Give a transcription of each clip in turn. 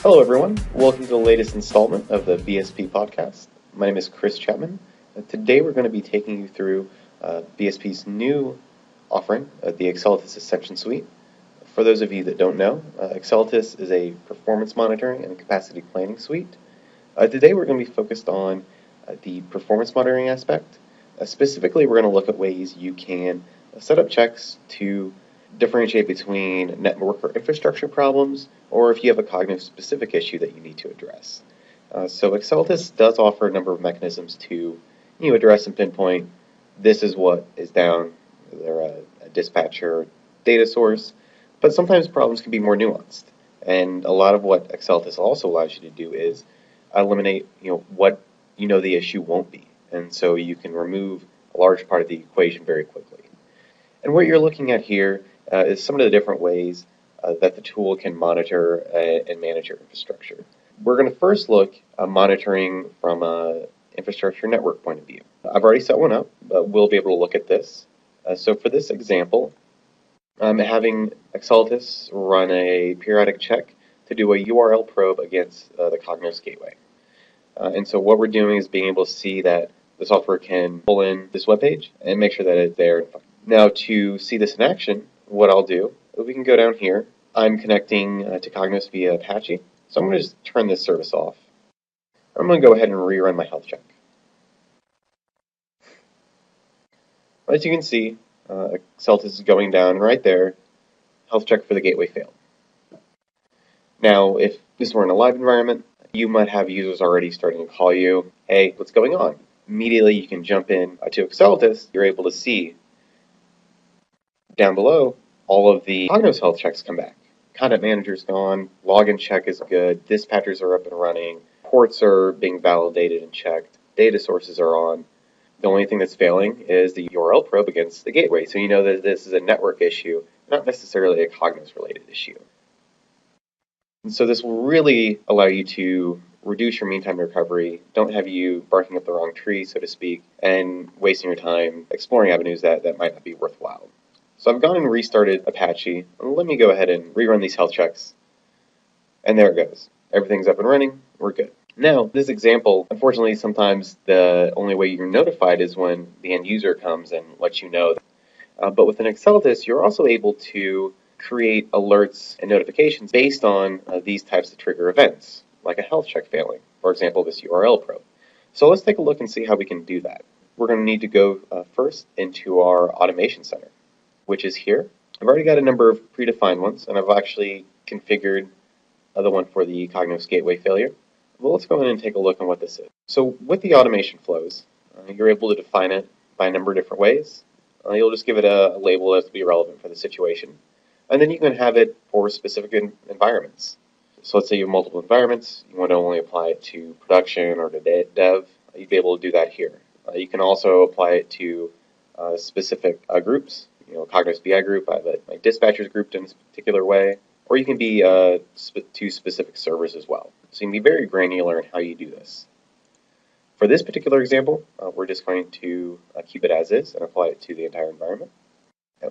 Hello everyone, welcome to the latest installment of the BSP podcast. My name is Chris Chapman. Today we're going to be taking you through BSP's new offering, the Exceltis Ascension Suite. For those of you that don't know, Exceltis is a performance monitoring and capacity planning suite. Today we're going to be focused on the performance monitoring aspect. Specifically, we're going to look at ways you can set up checks to differentiate between network or infrastructure problems, or if you have a Cognos specific issue that you need to address. So Exceltis does offer a number of mechanisms to address and pinpoint this is what is down. They're a dispatcher data source, but sometimes problems can be more nuanced. And a lot of what Exceltis also allows you to do is eliminate what the issue won't be. And so you can remove a large part of the equation very quickly. And what you're looking at here is some of the different ways that the tool can monitor and manage your infrastructure. We're going to first look at monitoring from an infrastructure network point of view. I've already set one up, but we'll be able to look at this. So for this example, I'm having Exceltis run a periodic check to do a URL probe against the Cognos gateway. And so what we're doing is being able to see that the software can pull in this web page and make sure that it's there. Now to see this in action, what I'll do, we can go down here. I'm connecting to Cognos via Apache, so I'm going to just turn this service off. I'm going to go ahead and rerun my health check. As you can see, Exceltis is going down right there. Health check for the gateway failed. Now, if this were in a live environment, you might have users already starting to call you, hey, what's going on? Immediately you can jump in to Exceltis. You're able to see down below, all of the Cognos health checks come back. Content manager's gone, login check is good, dispatchers are up and running, ports are being validated and checked, data sources are on. The only thing that's failing is the URL probe against the gateway. So you know that this is a network issue, not necessarily a Cognos related issue. And so this will really allow you to reduce your mean time to recovery, don't have you barking up the wrong tree, so to speak, and wasting your time exploring avenues that might not be worthwhile. So I've gone and restarted Apache. Let me go ahead and rerun these health checks. And there it goes. Everything's up and running. We're good. Now, this example, unfortunately, sometimes the only way you're notified is when the end user comes and lets you know. But with an Exceltis, you're also able to create alerts and notifications based on these types of trigger events, like a health check failing, for example, this URL probe. So let's take a look and see how we can do that. We're going to need to go first into our automation center, which is here. I've already got a number of predefined ones, and I've actually configured the one for the Cognos gateway failure. Well, let's go in and take a look on what this is. So with the automation flows, you're able to define it by a number of different ways. You'll just give it a label that will be relevant for the situation. And then you can have it for specific environments. So let's say you have multiple environments, you want to only apply it to production or to dev, you'd be able to do that here. You can also apply it to specific groups. Cognos BI group, I have my dispatchers grouped in a particular way, or you can be to specific servers as well. So you can be very granular in how you do this. For this particular example, we're just going to keep it as is and apply it to the entire environment.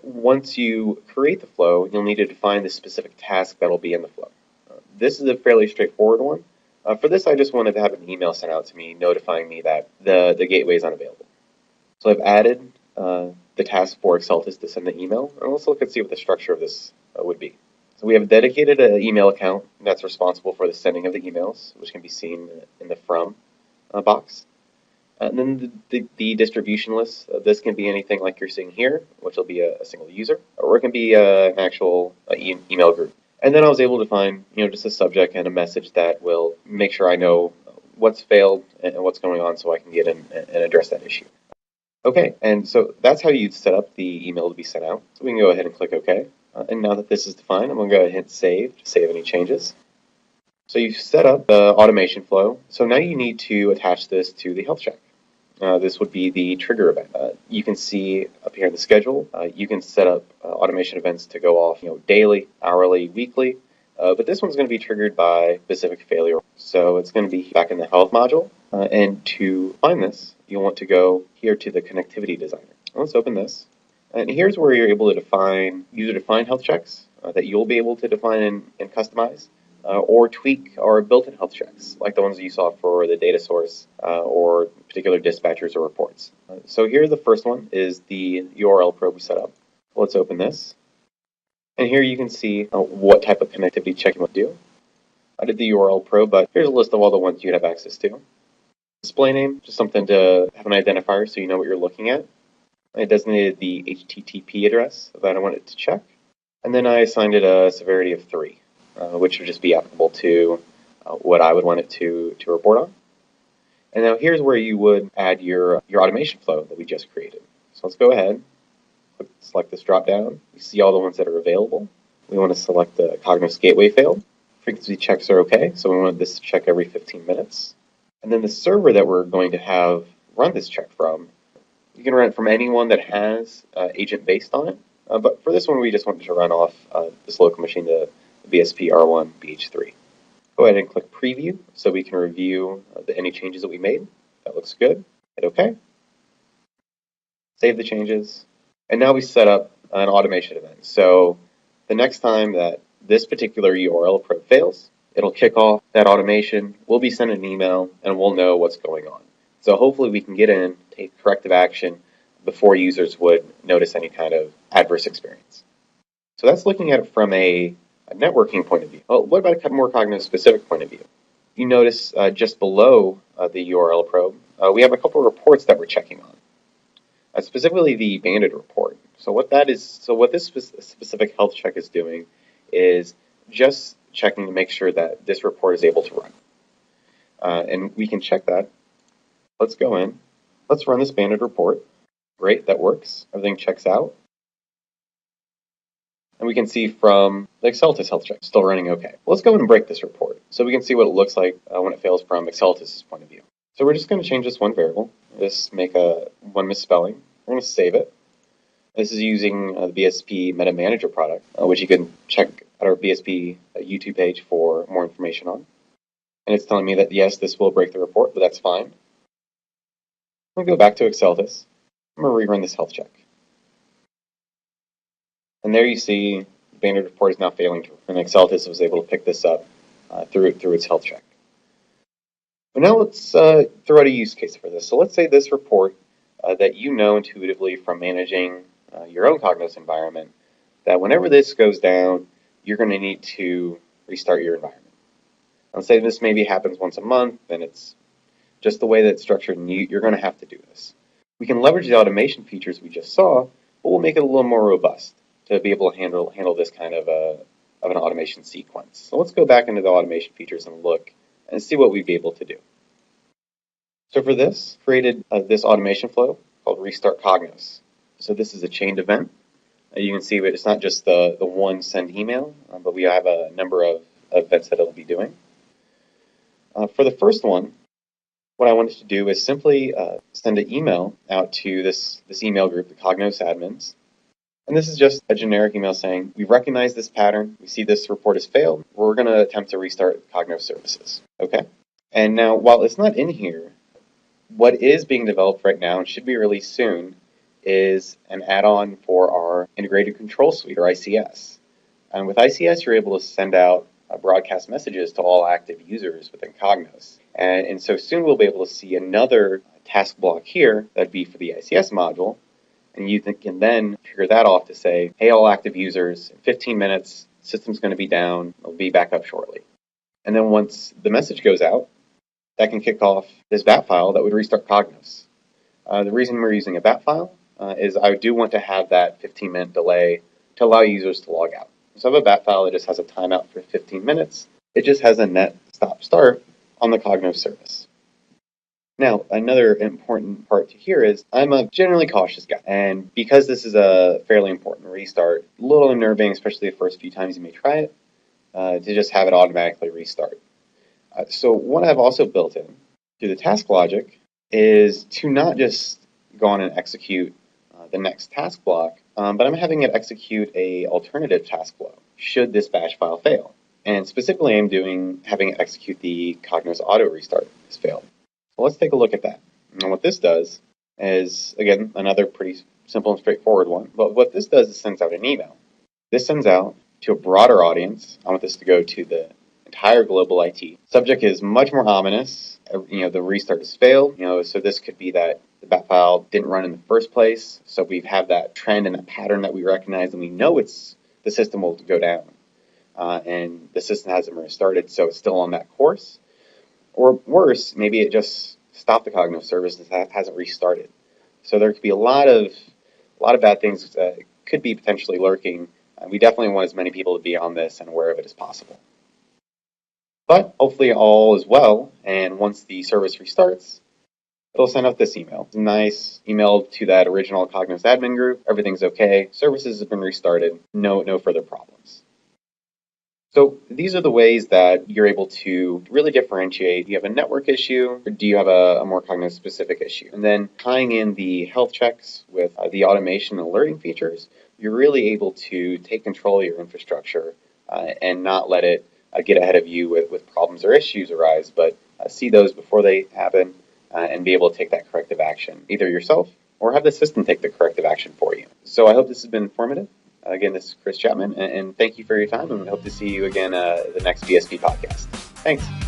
Once you create the flow, you'll need to define the specific task that will be in the flow. This is a fairly straightforward one. For this, I just wanted to have an email sent out to me notifying me that the gateway is unavailable. So I've added the task for Exceltis to send the email, and let's look and see what the structure of this would be. So we have a dedicated email account that's responsible for the sending of the emails, which can be seen in the from box. And then the distribution list, this can be anything like you're seeing here, which will be a single user, or it can be an actual email group. And then I was able to find just a subject and a message that will make sure I know what's failed and what's going on so I can get in and address that issue. Okay, and so that's how you'd set up the email to be sent out. So we can go ahead and click OK. And now that this is defined, I'm going to go ahead and hit save to save any changes. So you've set up the automation flow. So now you need to attach this to the health check. This would be the trigger event. You can see up here in the schedule, you can set up automation events to go off daily, hourly, weekly. But this one's going to be triggered by specific failure. So it's going to be back in the health module. And to find this, you'll want to go here to the connectivity designer. Let's open this. And here's where you're able to define user-defined health checks that you'll be able to define and customize. or tweak our built-in health checks, like the ones you saw for the data source or particular dispatchers or reports. So here the first one is the URL probe we set up. Let's open this. And here you can see what type of connectivity check you want to do. I did the URL probe, but here's a list of all the ones you have access to. Display name, just something to have an identifier so you know what you're looking at. I designated the HTTP address that I wanted to check. And then I assigned it a severity of 3, which would just be applicable to what I would want it to report on. And now here's where you would add your automation flow that we just created. So let's go ahead, select this drop down. You see all the ones that are available. We want to select the Cognos gateway failed. Frequency checks are okay, so we want this to check every 15 minutes. And then the server that we're going to have run this check from, you can run it from anyone that has agent based on it. But for this one, we just wanted to run off this local machine, the BSP R1 BH3. Go ahead and click Preview so we can review any changes that we made. That looks good. Hit OK. Save the changes. And now we set up an automation event. So the next time that this particular URL probe fails, it'll kick off that automation. We'll be sent an email, and we'll know what's going on. So hopefully we can get in, take corrective action before users would notice any kind of adverse experience. So that's looking at it from a networking point of view. Well, what about a more Cognos-specific point of view? You notice just below the URL probe, we have a couple of reports that we're checking on. Specifically the banded report. So what this specific health check is doing is just checking to make sure that this report is able to run. And we can check that. Let's go in. Let's run this banded report. Great, that works. Everything checks out. And we can see from the Exceltis health check, still running okay. Let's go in and break this report so we can see what it looks like when it fails from Exceltis' point of view. So we're just going to change this one variable. Just make one misspelling. We're going to save it. This is using the BSP Meta Manager product, which you can check at our BSP YouTube page for more information on. And it's telling me that, yes, this will break the report, but that's fine. I'm going to go back to Exceltis. I'm going to rerun this health check. And there you see the banded report is now failing, and Exceltis was able to pick this up through its health check. But now let's throw out a use case for this. So let's say this report that you know intuitively from managing your own Cognos environment, that whenever this goes down, you're going to need to restart your environment. Let's say this maybe happens once a month, and it's just the way that it's structured, and you're going to have to do this. We can leverage the automation features we just saw, but we'll make it a little more robust to be able to handle this kind of an automation sequence. So let's go back into the automation features and look and see what we'd be able to do. So for this, created this automation flow called Restart Cognos. So this is a chained event. You can see it's not just the one send email, but we have a number of events that it'll be doing. For the first one, what I wanted to do is simply send an email out to this email group, the Cognos admins. And this is just a generic email saying, we recognize this pattern, we see this report has failed, we're going to attempt to restart Cognos services. Okay? And now, while it's not in here, what is being developed right now and should be released soon is an add-on for our Integrated Control Suite, or ICS. And with ICS, you're able to send out broadcast messages to all active users within Cognos. And so soon we'll be able to see another task block here that'd be for the ICS module. And you can then trigger that off to say, hey, all active users, in 15 minutes, system's going to be down. It'll be back up shortly. And then once the message goes out, that can kick off this bat file that would restart Cognos. The reason we're using a bat file is I do want to have that 15-minute delay to allow users to log out. So I have a bat file that just has a timeout for 15 minutes. It just has a net stop-start on the Cognos service. Now, another important part to hear is I'm a generally cautious guy. And because this is a fairly important restart, a little unnerving, especially the first few times you may try it, to just have it automatically restart. So what I've also built in to the task logic is to not just go on and execute the next task block, but I'm having it execute a alternative task flow should this batch file fail. And specifically, I'm having it execute the Cognos auto restart has failed. So let's take a look at that. And what this does is, again, another pretty simple and straightforward one. But what this does is sends out an email. This sends out to a broader audience. I want this to go to the entire global IT. Subject is much more ominous. The restart has failed. So this could be that the bat file didn't run in the first place. So we have that trend and that pattern that we recognize, and we know the system will go down. And the system hasn't restarted, so it's still on that course. Or worse, maybe it just stopped the Cognos service and hasn't restarted. So there could be a lot of bad things that could be potentially lurking. We definitely want as many people to be on this and aware of it as possible. But hopefully all is well, and once the service restarts, it'll send out this email. It's a nice email to that original Cognos admin group. Everything's okay. Services have been restarted. No further problems. So these are the ways that you're able to really differentiate. Do you have a network issue, or do you have a more Cognos-specific issue? And then tying in the health checks with the automation and alerting features, you're really able to take control of your infrastructure and not let it get ahead of you with problems or issues arise, but see those before they happen and be able to take that corrective action, either yourself or have the system take the corrective action for you. So I hope this has been informative. Again, this is Chris Chapman, and thank you for your time, and we hope to see you again the next BSP podcast. Thanks.